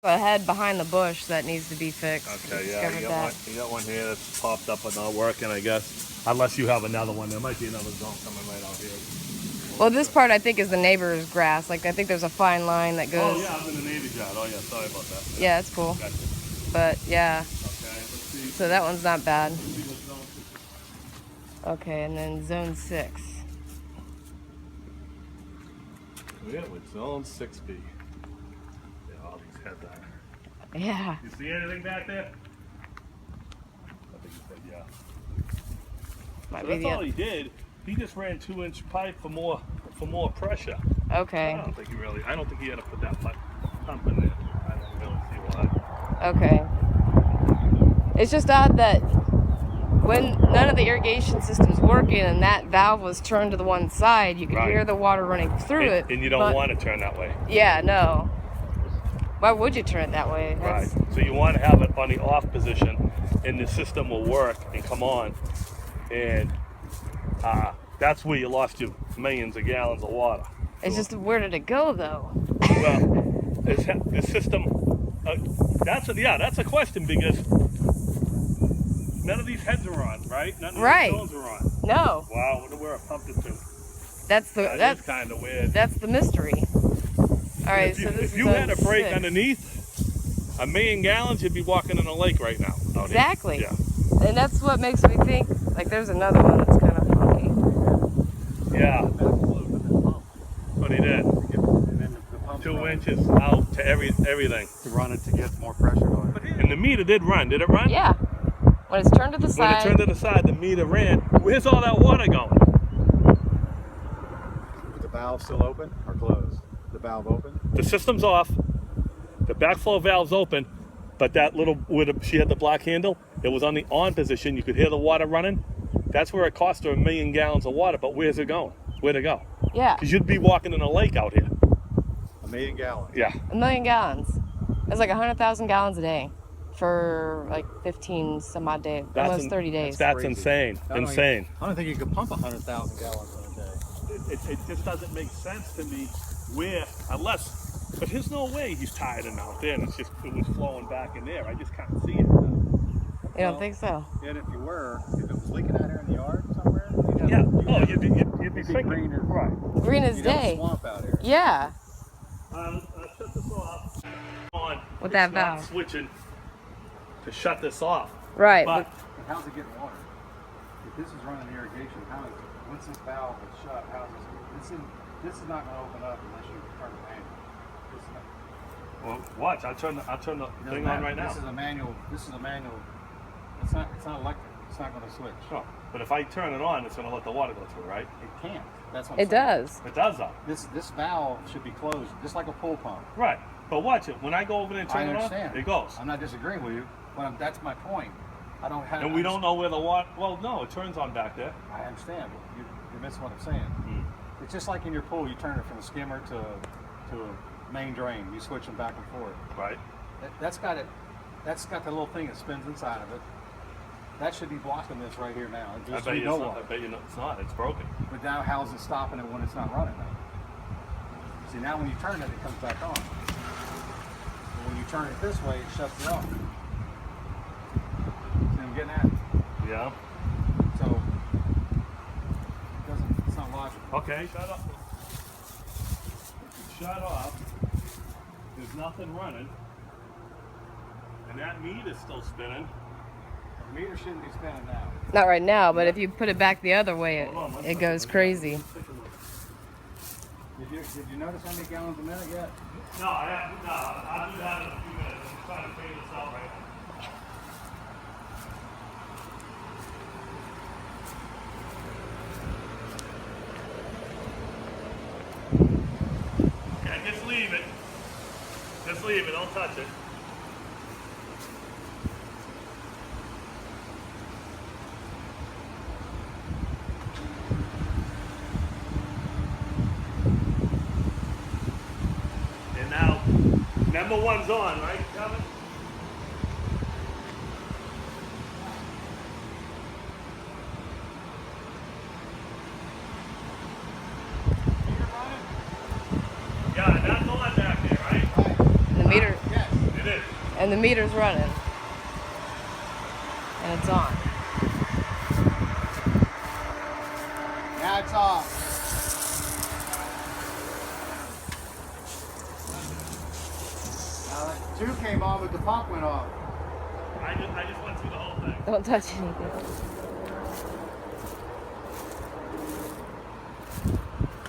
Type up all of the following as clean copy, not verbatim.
A head behind the bush that needs to be fixed. Okay, yeah, you got one here that's popped up but not working, I guess. Unless you have another one. There might be another zone coming right out here. Well, this part I think is the neighbor's grass. Like, I think there's a fine line that goes... Oh, yeah, I'm in the neighbor's yard. Oh, yeah, sorry about that. Yeah, that's cool. Gotcha. But, yeah. Okay, let's see. So that one's not bad. Let's see what zone this is. Okay, and then zone 6. Yeah, with zone 6B. Yeah, all these heads are. Yeah. You see anything back there? I think he said yeah. Might So be that's the all he did. He just ran 2-inch pipe for more pressure. Okay. I don't think he had to put that pump in there. I don't really see why. Okay. It's just odd that when none of the irrigation system's working and that valve was turned to the one side, you could hear the water running through it. And you don't want to turn that way. Yeah, no. Why would you turn it that way? Right. So you want to have it on the off position, and the system will work and come on. And that's where you lost your millions of gallons of water. It's just, where did it go, though? Well, the system, that's a question, because none of these heads are on, right? None of these zones are on. No. Wow, I wonder where I pumped it to. That's kind of weird. That's the mystery. All right, if you had a break underneath, 1 million gallons, you'd be walking in a lake right now. Exactly. Yeah. And that's what makes me think, like, there's another one that's kind of funky. Yeah. What he did. 2 inches out to everything. To run it to get more pressure on it. And the meter did run. Did it run? Yeah. When it's turned to the side. When it turned to the side, the meter ran. Where's all that water going? Is the valve still open or closed? The valve open? The system's off. The backflow valve's open. But that little, she had the black handle, it was on the on position. You could hear the water running. That's where it cost her 1 million gallons of water. But where's it going? Where'd it go? Yeah. Because you'd be walking in a lake out here. 1 million gallons? Yeah. 1 million gallons. That's like 100,000 gallons a day for like 15 some odd days, almost 30 days. That's insane. Insane. I don't think you could pump 100,000 gallons in a day. It just doesn't make sense to me but there's no way he's tied it out there and it was flowing back in there. I just can't see it. You don't think so? Yet if you were, if it was leaking out here in the yard somewhere, you'd be thinking. green as, Right. Green as you'd have a day. swamp out here. Yeah. Shut this off. On. With that It's not valve. switching to shut this off. Right. But How's it getting water? If this is running irrigation, once this valve is shut, this is not going to open up unless you turn the manual. well, watch. I'll turn the thing on right now. This is a manual. It's not electric. It's not going to switch. Oh, but if I turn it on, it's going to let the water go through, right? It can't. That's what I'm It saying. does. It does though. This valve should be closed, just like a pool pump. Right. But watch it. When I go over there and I turn it on, understand. it goes. I'm not disagreeing with you, but that's my point. I don't have. And we don't know where the water. Well, no, it turns on back there. I understand, but you're missing what I'm saying. Hmm. It's just like in your pool, you turn it from a skimmer to a main drain. You switch them back and forth. Right. That's got the little thing that spins inside of it. That should be blocking this right here now. I bet you it's not. It's broken. But now how's it stopping it when it's not running though? See, now when you turn it, it comes back on. But when you turn it this way, it shuts it off. See what I'm getting at? Yeah. So it's not logical. Okay. Shut up. Shut off. There's nothing running. And that meter's still spinning. The meter shouldn't be spinning now. Not right now, but if you put it back the other way, it goes crazy. Did you notice how many gallons a minute yet? No, I'll do that in a few minutes. I'm trying to figure this out right now. Okay, just leave it. Just leave it, don't touch it. And now, number one's on, right, Kevin? Yeah, that's on back there, right? The meter. Yes. And the meter's running. And it's on. Now it's off. Now, 2 came on, but the pump went off. I just went through the whole thing. Don't touch anything.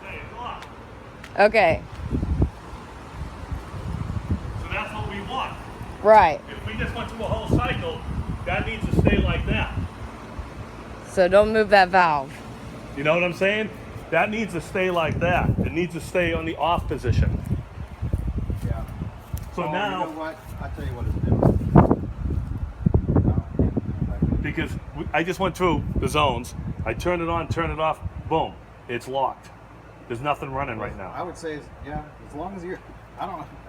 Hey, it's locked. Okay. So that's what we want. Right. If we just went through a whole cycle, that needs to stay like that. So don't move that valve. You know what I'm saying? That needs to stay like that. It needs to stay on the off position. Yeah. So Oh, now, you know what? I'll tell you what it's doing. because I just went through the zones, I turned it on, turned it off, boom, it's locked. There's nothing running right now. I would say, yeah, as long as you're, I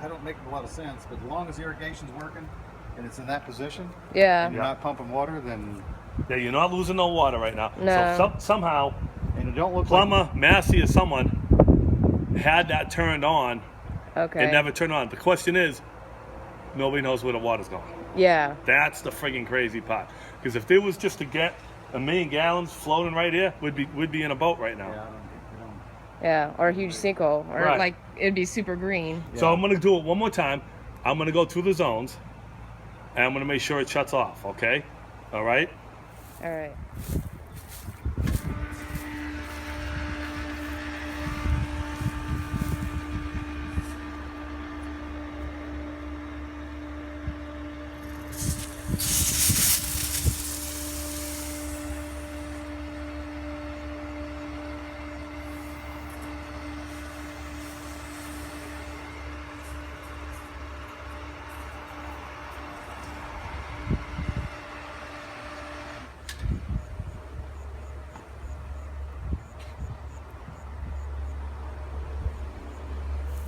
don't make a lot of sense, but as long as the irrigation's working and it's in that position, Yeah. and you're not pumping water, then Yeah, you're not losing no water right now. No. So somehow, and it don't look plumber, Massey, or someone had that turned on. Okay. It never turned on. The question is, nobody knows where the water's going. Yeah. That's the friggin' crazy part. Because if there was just to get 1 million gallons floating right here, we'd be in a boat right now. Yeah, Yeah. Or a huge sinkhole. Or Right. like it'd be super green. So I'm gonna do it one more time. I'm gonna go through the zones, and I'm gonna make sure it shuts off. Okay? All right. All right.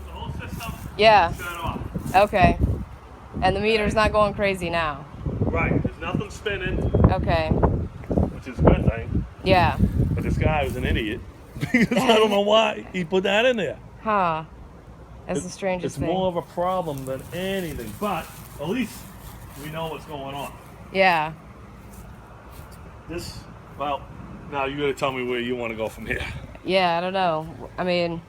The whole system. Yeah. Shut off. Okay. And the meter's not going crazy now. Right. There's nothing spinning, Okay. which is a good thing. Yeah. But this guy was an idiot because I don't know why he put that in there. Huh. That's the strangest It's thing. more of a problem than anything. But at least we know what's going on. Yeah. This, well, now you got to tell me where you want to go from here. Yeah, I don't know. I mean,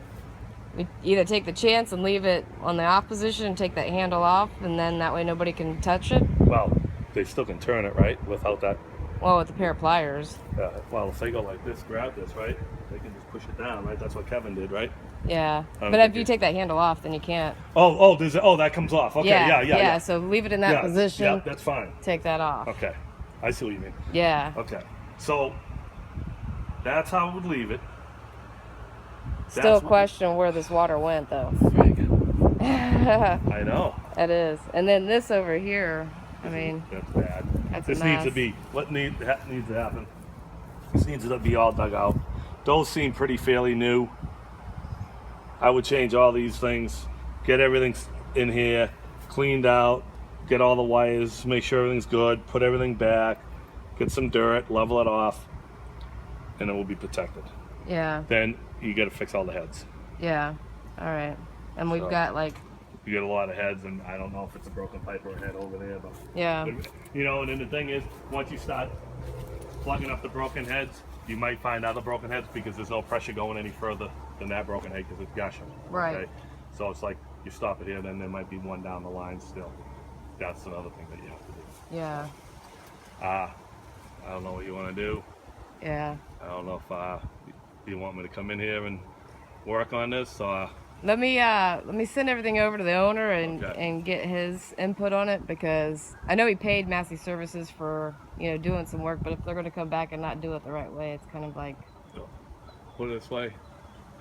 we either take the chance and leave it on the off position and take that handle off, and then that way nobody can touch it. Well, they still can turn it, right? Without that. Well, with a pair of pliers. Well, if they go like this, grab this, right? They can just push it down, right? That's what Kevin did, right? Yeah. don't But if think you it- take that handle off, then you can't. That comes off. Okay, yeah. So leave it in that Yeah, position. Yeah, that's fine. Take that off. Okay, I see what you mean. Yeah. Okay, so that's how I would leave it. Still That's a question where this water went, though. I know. It is. And then this over here, I mean, That's bad. That's a This needs to mess. be what needs to happen. This needs to be all dug out. Those seem pretty fairly new. I would change all these things, get everything in here, cleaned out, get all the wires, make sure everything's good, put everything back, get some dirt, level it off, and it will be protected. yeah. Then you got to fix all the heads. Yeah. All right. And we've So- got like, You get a lot of heads, and I don't know if it's a broken pipe or a head over there, but yeah. you know. And then the thing is, once you start plugging up the broken heads, you might find other broken heads because there's no pressure going any further than that broken head because it's gushing. Right. Okay? So it's like you stop it here, then there might be one down the line still. That's another thing that you have to do. Yeah. I don't know what you want to do. Yeah. I don't know if you want me to come in here and work on this, or Let me send everything over to the owner and Okay. and get his input on it, because I know he paid Massey Services for, you know, doing some work, but if they're going to come back and not do it the right way, it's kind of like, put it this way: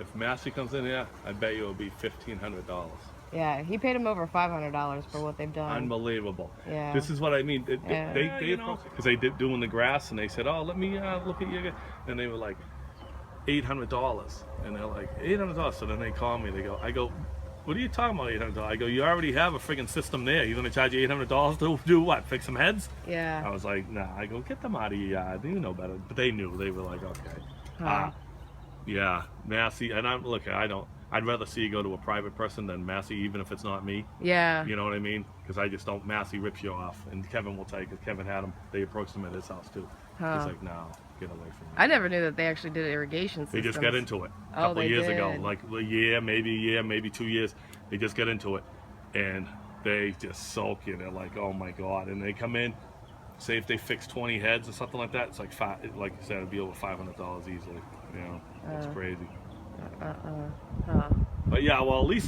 if Massey comes in here, I bet you it'll be $1,500. yeah, he paid him over $500 for what they've done. Unbelievable. Yeah. This is what I mean. Yeah. They because they did doing the grass, and they said, "Oh, let me look at you," and they were like $800, and they're like $800. So then they call me. I go, "What are you talking about $800?" I go, "You already have a friggin' system there. You're gonna charge you $800 to do what? Fix some heads?" I Yeah. was like, "Nah." I go, "Get them out of your yard. You know better." But they knew. They were like, "Okay." Huh. Yeah, Massey, and I I'd rather see you go to a private person than Massey, even if it's not me. Yeah. You know what I mean? Because I just don't. Massey rips you off, and Kevin will tell you because Kevin had him. They approached him at his house too. Huh. He's like, no, get away from me. I never knew that they actually did irrigation They systems. just got into it a Oh, couple they years ago, did. like a year, maybe 2 years. They just got into it, and they just soak you. They're like, oh my god! And they come in, say if they fix 20 heads or something like that, it's like like you said, it'd be over $500 easily. You know, it's crazy. Huh. But yeah, well, at least